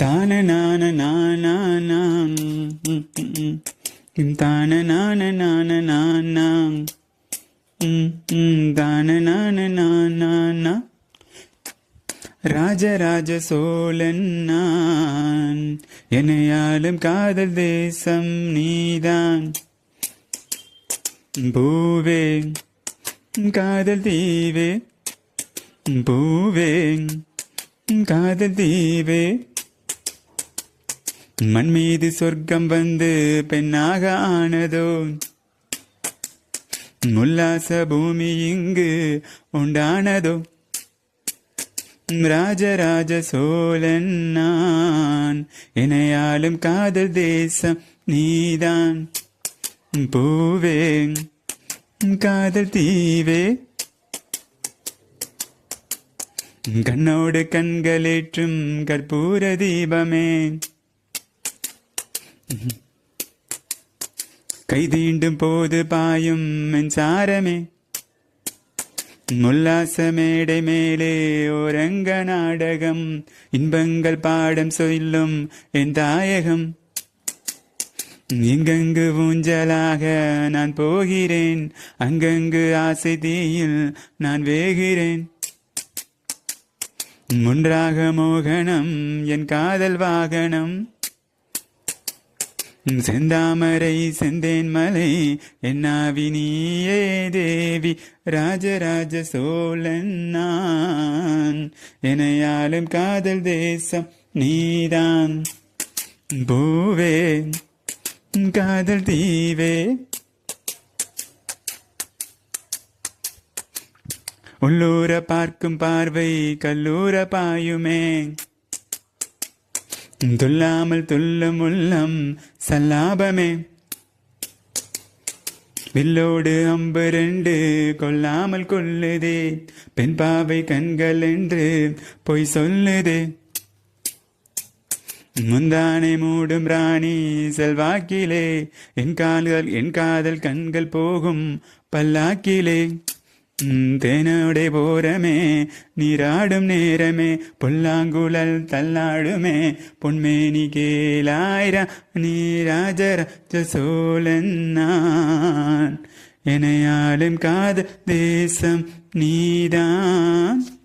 தான நான நானாம் தான நான நான நானாம் தான நான நானா ராஜராஜ சோழன் நான் என்னையாலும் காதல் தேசம் நீதான் பூவே காதல் தீவே பூவே காதல் தீவே மண் மீது சொர்க்கம் வந்து பெண்ணாக ஆனதோ உல்லாச பூமி இங்கு உண்டானதோ ராஜராஜ சோழன் நான் என்னையாலும் காதல் தேசம் நீதான் பூவே காதல் தீவே கண்ணோடு கண்களேற்றும் கற்பூர தீபமே கைதீண்டும் போது பாயும் மின்சாரமே உல்லாச மேடை மேலே ஓரங்க நாடகம் இன்பங்கள் பாடம் சொல்லும் என் தாயகம் இங்கங்கு ஊஞ்சலாக நான் போகிறேன் அங்கங்கு ஆசை தீயில் நான் வேகிறேன் முன்றாக மோகனம் என் காதல் வாகனம் செந்தாமரை செந்தேன் மலை என்னாவி நீயே தேவி ராஜராஜ சோழன் நான் என்னையாலும் காதல் தேசம் நீதான் பூவே காதல் தீவே உள்ளூர பார்க்கும் பார்வை கல்லூர பாயுமே துல்லாமல் துல்லும் உள்ளம் சல்லாபமே வில்லோடு அம்பு ரெண்டு கொல்லாமல் கொல்லுதே பெண் பாவை கண்கள் என்று பொய் சொல்லுதே முந்தானை மூடும் ராணி செல்வாக்கிலே என் காதல் கண்கள் போகும் பல்லாக்கிலே தேனோடே போரமே நீராடும் நேரமே புல்லாங்குழல் தள்ளாடுமே பொன்மேனி கேளாயிரா நீ ராஜராஜ சோழன் நான் என்னையாலும் காதல் தேசம் நீதான்.